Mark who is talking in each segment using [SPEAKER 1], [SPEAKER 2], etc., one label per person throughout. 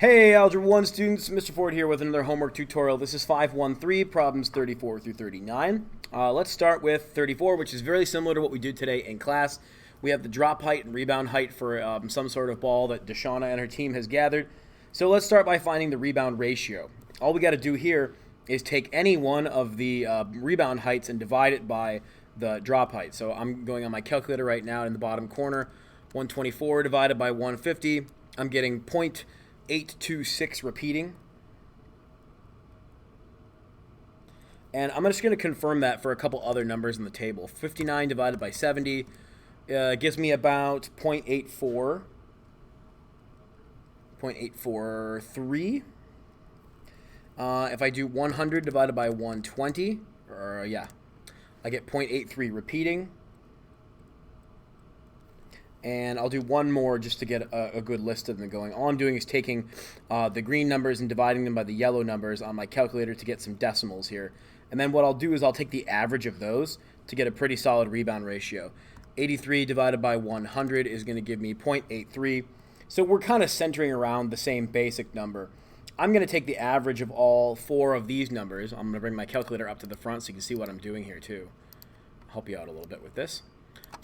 [SPEAKER 1] Hey, Algebra 1 students, Mr. Ford here with another homework tutorial. This is 513, problems 34 through 39. Let's start with 34, which is very similar to what we did today in class. We have the drop height and rebound height for some sort of ball that Deshauna and her team has gathered. So let's start by finding the rebound ratio. All we got to do here is take any one of the rebound heights and divide it by the drop height. So I'm going on my calculator right now in the bottom corner. 124 divided by 150. I'm getting 0.826 repeating. And I'm just going to confirm that for a couple other numbers in the table. 59 divided by 70 gives me about 0.84. 0.843. If I do 100 divided by 120, I get 0.83 repeating. And I'll do one more just to get a good list of them going. All I'm doing is taking the green numbers and dividing them by the yellow numbers on my calculator to get some decimals here. And then what I'll do is I'll take the average of those to get a pretty solid rebound ratio. 83 divided by 100 is going to give me 0.83. So we're kind of centering around the same basic number. I'm going to take the average of all four of these numbers. I'm going to bring my calculator up to the front so you can see what I'm doing here too. I'll help you out a little bit with this.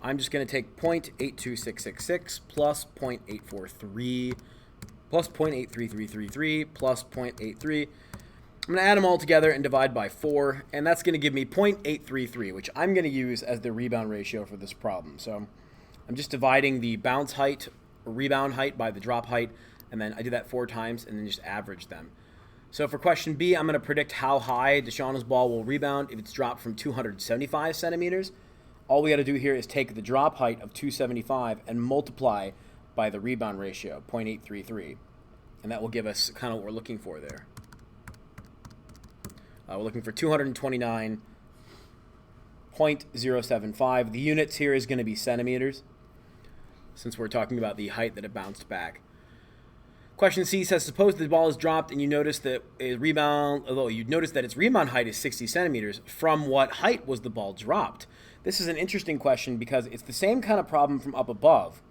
[SPEAKER 1] I'm just going to take 0.82666 plus 0.843 plus 0.83333 plus 0.83. I'm going to add them all together and divide by 4, and that's going to give me 0.833, which I'm going to use as the rebound ratio for this problem. So I'm just dividing the bounce height or rebound height by the drop height, and then I do that 4 times and then just average them. So for question B, I'm going to predict how high Deshauna's ball will rebound if it's dropped from 275 centimeters. All we got to do here is take the drop height of 275 and multiply by the rebound ratio, 0.833. And that will give us kind of what we're looking for there. We're looking for 229.075. The units here is going to be centimeters, since we're talking about the height that it bounced back. Question C says, suppose the ball is dropped and you notice that its rebound height is 60 centimeters. From what height was the ball dropped? This is an interesting question because it's the same kind of problem from up above.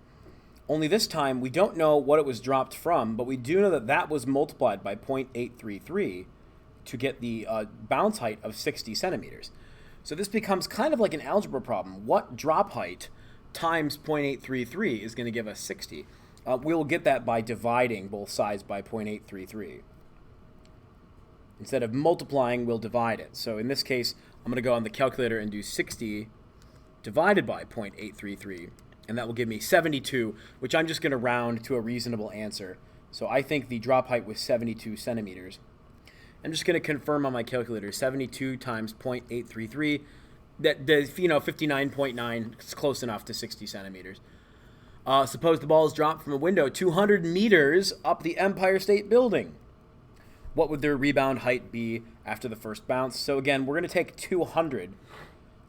[SPEAKER 1] Only this time we don't know what it was dropped from, but we do know that that was multiplied by 0.833 to get the bounce height of 60 centimeters. So this becomes kind of like an algebra problem. What drop height times 0.833 is going to give us 60? We'll get that by dividing both sides by 0.833. Instead of multiplying, we'll divide it. So in this case, I'm going to go on the calculator and do 60 divided by 0.833, and that will give me 72, which I'm just going to round to a reasonable answer. So I think the drop height was 72 centimeters. I'm just going to confirm on my calculator, 72 times 0.833, that 59.9 is close enough to 60 centimeters. Suppose the ball is dropped from a window 200 meters up the Empire State Building. What would their rebound height be after the first bounce? So again, we're going to take 200.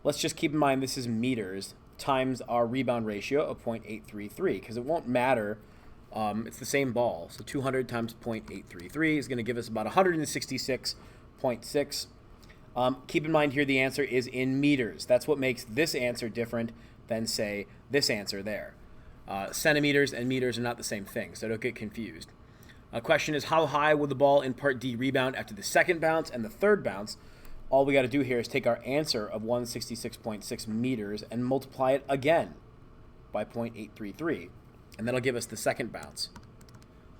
[SPEAKER 1] Let's just keep in mind this is meters times our rebound ratio of 0.833 because it won't matter. It's the same ball. So 200 times 0.833 is going to give us about 166.6. Keep in mind here the answer is in meters. That's what makes this answer different than, say, this answer there. Centimeters and meters are not the same thing, so don't get confused. Question is, how high will the ball in Part D rebound after the second bounce and the third bounce? All we got to do here is take our answer of 166.6 meters and multiply it again by 0.833, and that'll give us the second bounce.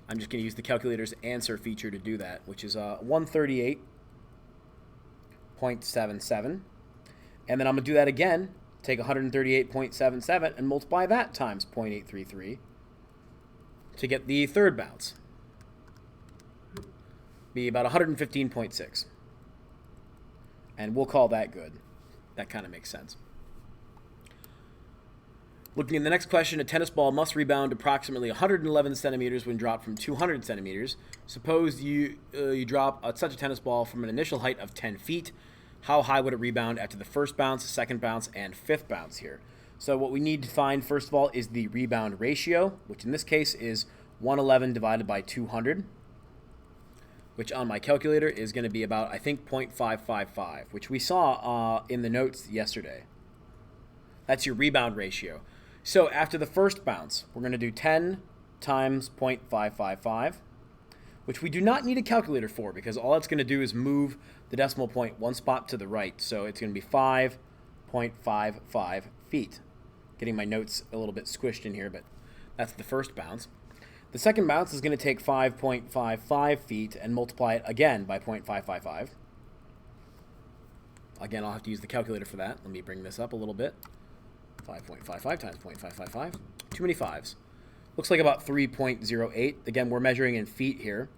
[SPEAKER 1] I'm just going to use the calculator's answer feature to do that, which is 138.77, and then I'm going to do that again. Take 138.77 and multiply that times 0.833 to get the third bounce. Be about 115.6. And we'll call that good. That kind of makes sense. Looking at the next question, a tennis ball must rebound approximately 111 centimeters when dropped from 200 centimeters. Suppose you drop such a tennis ball from an initial height of 10 feet. How high would it rebound after the first bounce, second bounce, and fifth bounce here? So what we need to find, first of all, is the rebound ratio, which in this case is 111 divided by 200, which on my calculator is going to be about, I think, 0.555, which we saw in the notes yesterday. That's your rebound ratio. So after the first bounce, we're going to do 10 times 0.555 which we do not need a calculator for because all it's going to do is move the decimal point one spot to the right. So it's going to be 5.55 feet. Getting my notes a little bit squished in here, but that's the first bounce. The second bounce is going to take 5.55 feet and multiply it again by 0.555. Again, I'll have to use the calculator for that. Let me bring this up a little bit. 5.55 times 0.555. Too many fives. Looks like about 3.08. Again, we're measuring in feet here.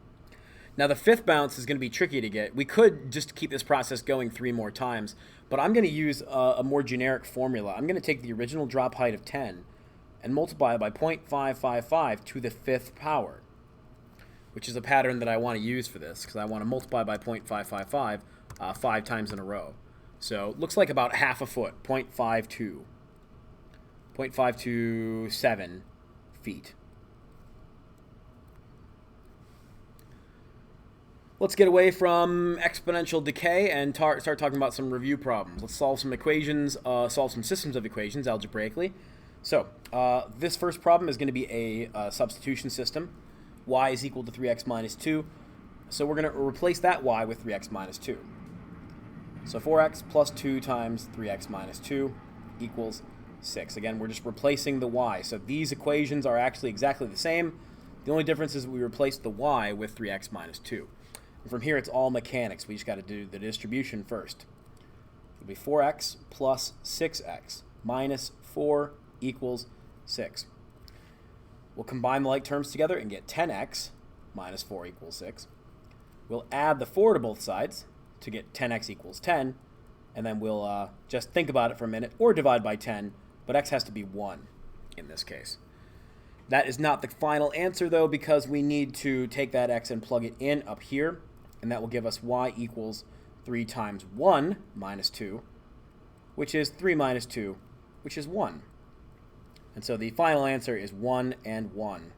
[SPEAKER 1] Now, the fifth bounce is going to be tricky to get. We could just keep this process going 3 more times, but I'm going to use a more generic formula. I'm going to take the original drop height of 10 and multiply it by 0.555 to the 5th power, which is a pattern that I want to use for this because I want to multiply by 0.555 5 times in a row. So it looks like about half a foot, 0.52, 0.527 feet. Let's get away from exponential decay and start talking about some review problems. Let's solve some equations, solve some systems of equations algebraically. So this first problem is going to be a substitution system. Y is equal to 3x minus 2. So we're going to replace that y with 3x minus 2. So 4x plus 2 times 3x minus 2 equals 6. Again, we're just replacing the y. So these equations are actually exactly the same. The only difference is we replaced the y with 3x minus 2. And from here, it's all mechanics. We just got to do the distribution first. It'll be 4x plus 6x minus 4 equals 6. We'll combine the like terms together and get 10x minus 4 equals 6. We'll add the 4 to both sides to get 10x equals 10. And then we'll just think about it for a minute or divide by 10. But x has to be 1 in this case. That is not the final answer, though, because we need to take that x and plug it in up here. And that will give us y equals 3 times 1 minus 2, which is 3 minus 2, which is 1. And so the final answer is 1 and 1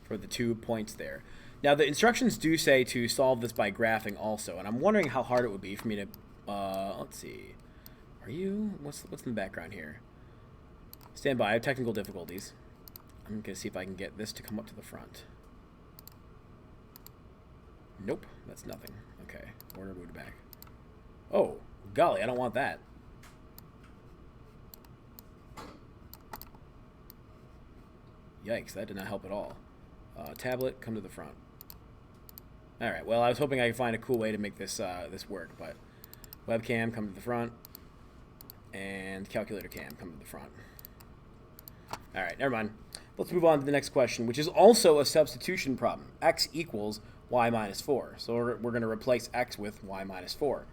[SPEAKER 1] for the 2 points there. Now, the instructions do say to solve this by graphing also, and I'm wondering how hard it would be for me to, let's see. What's in the background here? Stand by, I have technical difficulties. I'm going to see if I can get this to come up to the front. Nope, that's nothing. Okay, order moved back. Oh, golly, I don't want that. Yikes, that did not help at all. Tablet, come to the front. All right, well, I was hoping I could find a cool way to make this this work, but webcam, come to the front, and calculator cam, come to the front. All right, never mind. Let's move on to the next question, which is also a substitution problem. X equals y minus 4. So we're going to replace x with y minus 4.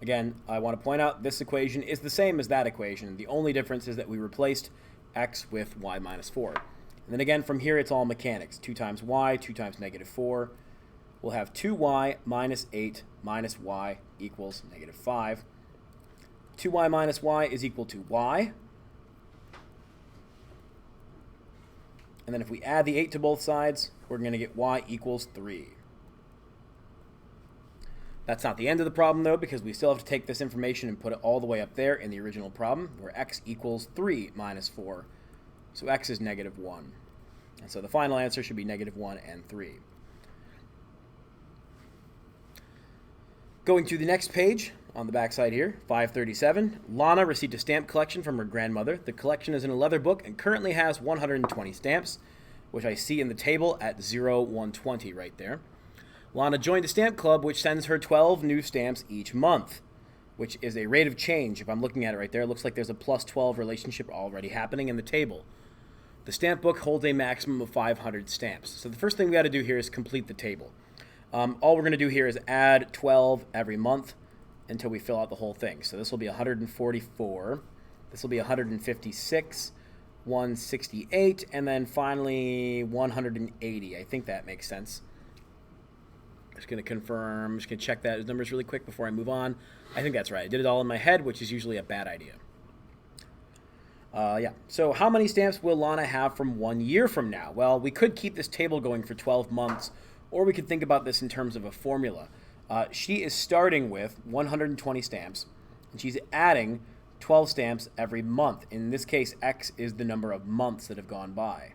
[SPEAKER 1] Again, I want to point out this equation is the same as that equation. The only difference is that we replaced x with y minus 4. And then again, from here, it's all mechanics. 2 times y, 2 times negative 4. We'll have 2y minus 8 minus y equals negative 5. 2y minus y is equal to y. And then if we add the 8 to both sides, we're going to get y equals 3. That's not the end of the problem, though, because we still have to take this information and put it all the way up there in the original problem, where x equals 3 minus 4. So x is negative 1. And so the final answer should be negative 1 and 3. Going to the next page, on the back side here, 537, Lana received a stamp collection from her grandmother. The collection is in a leather book and currently has 120 stamps, which I see in the table at 0120 right there. Lana joined a stamp club which sends her 12 new stamps each month, which is a rate of change. If I'm looking at it right there, it looks like there's a plus 12 relationship already happening in the table. The stamp book holds a maximum of 500 stamps. So the first thing we got to do here is complete the table. All we're going to do here is add 12 every month until we fill out the whole thing. So this will be 144. This will be 156, 168, and then finally 180. I think that makes sense. Just going to confirm, just going to check those numbers really quick before I move on. I think that's right. I did it all in my head, which is usually a bad idea. Yeah. So how many stamps will Lana have from 1 year from now? Well, we could keep this table going for 12 months, or we could think about this in terms of a formula. She is starting with 120 stamps, and she's adding 12 stamps every month. In this case, X is the number of months that have gone by.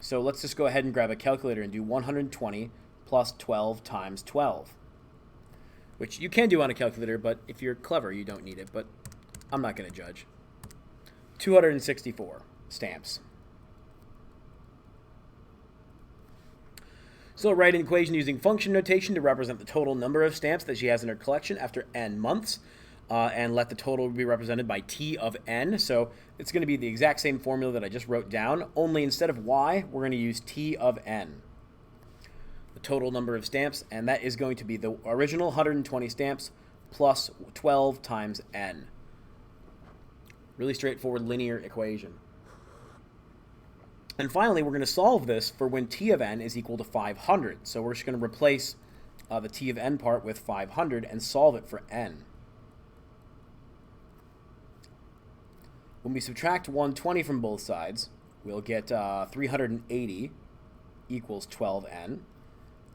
[SPEAKER 1] So let's just go ahead and grab a calculator and do 120 plus 12 times 12, which you can do on a calculator, but if you're clever, you don't need it, but I'm not going to judge. 264 stamps. So write an equation using function notation to represent the total number of stamps that she has in her collection after n months, and let the total be represented by T of n. So it's going to be the exact same formula that I just wrote down, only instead of y, we're going to use T of n. The total number of stamps, and that is going to be the original 120 stamps plus 12 times n. Really straightforward linear equation. And finally, we're going to solve this for when T of n is equal to 500. So we're just going to replace the T of n part with 500 and solve it for n. When we subtract 120 from both sides, we'll get 380 equals 12n.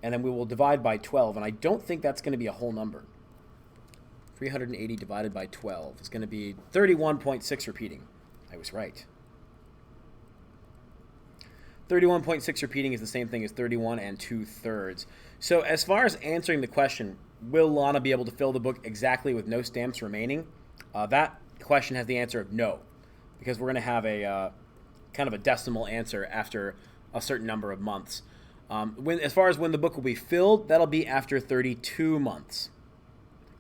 [SPEAKER 1] And then we will divide by 12. And I don't think that's going to be a whole number. 380 divided by 12 is going to be 31.6 repeating. I was right. 31.6 repeating is the same thing as 31 2/3. So as far as answering the question, will Lana be able to fill the book exactly with no stamps remaining? That question has the answer of no, because we're going to have a kind of a decimal answer after a certain number of months. As far as when the book will be filled, that'll be after 32 months,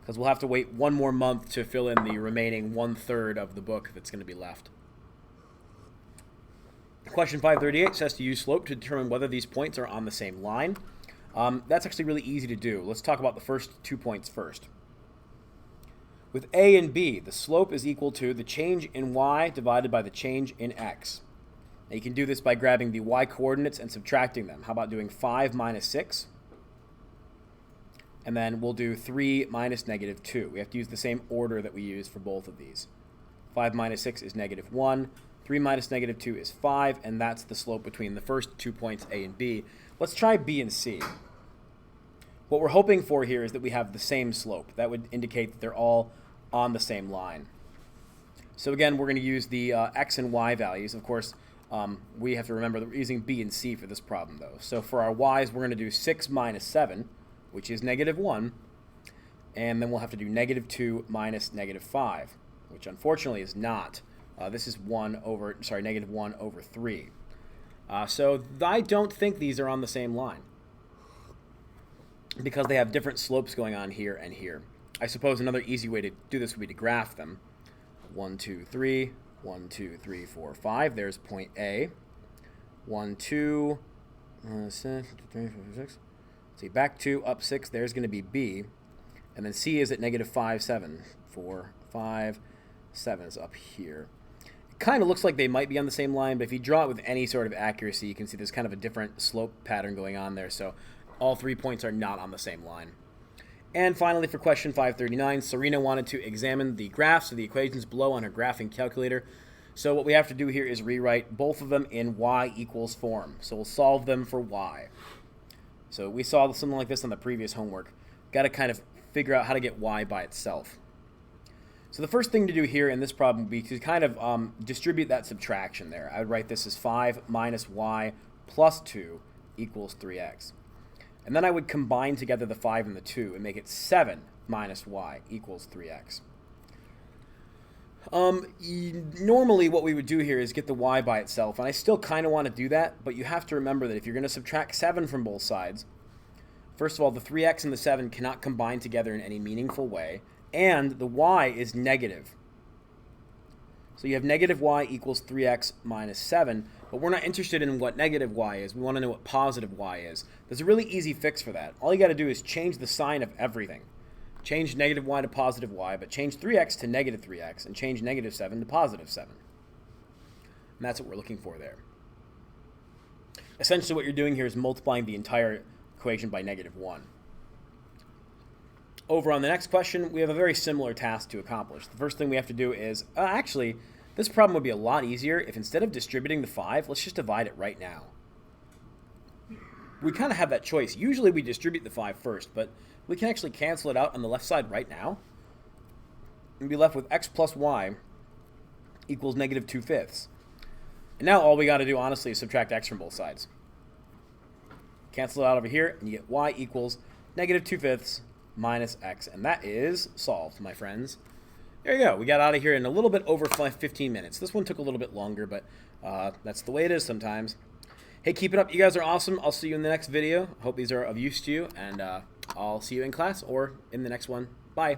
[SPEAKER 1] because we'll have to wait one more month to fill in the remaining 1/3 of the book that's going to be left. Question 538 says to use slope to determine whether these points are on the same line. That's actually really easy to do. Let's talk about the first 2 points first. With A and B, the slope is equal to the change in y divided by the change in x. Now you can do this by grabbing the y coordinates and subtracting them. How about doing 5 minus 6? And then we'll do 3 minus negative 2. We have to use the same order that we used for both of these. 5 minus 6 is negative 1. 3 minus negative 2 is 5, and that's the slope between the first 2 points, A and B. Let's try B and C. What we're hoping for here is that we have the same slope. That would indicate that they're all on the same line. So again, we're going to use the x and y values. Of course, we have to remember that we're using B and C for this problem, though. So for our y's, we're going to do 6 minus 7, which is negative 1. And then we'll have to do negative 2 minus negative 5, which unfortunately is not. This is negative 1 over 3. So I don't think these are on the same line, because they have different slopes going on here and here. I suppose another easy way to do this would be to graph them. 1, 2, 3, 1, 2, 3, 4, 5. There's point A. 1, 2, 6, 3, 4, 6. See, back 2, up 6. There's going to be B. And then C is at negative 5, 7. 4, 5, 7 is up here. It kind of looks like they might be on the same line, but if you draw it with any sort of accuracy, you can see there's kind of a different slope pattern going on there. So all 3 points are not on the same line. And finally, for question 539, Serena wanted to examine the graphs of the equations below on her graphing calculator. So what we have to do here is rewrite both of them in y equals form. So we'll solve them for y. So we saw something like this on the previous homework. Got to kind of figure out how to get y by itself. So the first thing to do here in this problem would be to kind of distribute that subtraction there. I would write this as 5 minus y plus 2 equals 3x. And then I would combine together the 5 and the 2 and make it 7 minus y equals 3x. Normally what we would do here is get the y by itself, and I still kind of want to do that, but you have to remember that if you're going to subtract 7 from both sides, first of all, the 3x and the 7 cannot combine together in any meaningful way, and the y is negative. So you have negative y equals 3x minus 7, but we're not interested in what negative y is. We want to know what positive y is. There's a really easy fix for that. All you got to do is change the sign of everything. Change negative y to positive y, but change 3x to negative 3x, and change negative 7 to positive 7. And that's what we're looking for there. Essentially what you're doing here is multiplying the entire equation by negative 1. Over on the next question, we have a very similar task to accomplish. The first thing we have to do is, actually, this problem would be a lot easier if instead of distributing the 5, let's just divide it right now. We kind of have that choice. Usually we distribute the 5 first, but we can actually cancel it out on the left side right now. we'd be left with x plus y equals negative 2/5. And now all we got to do, honestly, is subtract x from both sides. Cancel it out over here, and you get y equals negative 2/5 minus x. And that is solved, my friends. There you go. We got out of here in a little bit over 15 minutes. This one took a little bit longer, but that's the way it is sometimes. Hey, keep it up. You guys are awesome. I'll see you in the next video. Hope these are of use to you, and I'll see you in class or in the next one. Bye.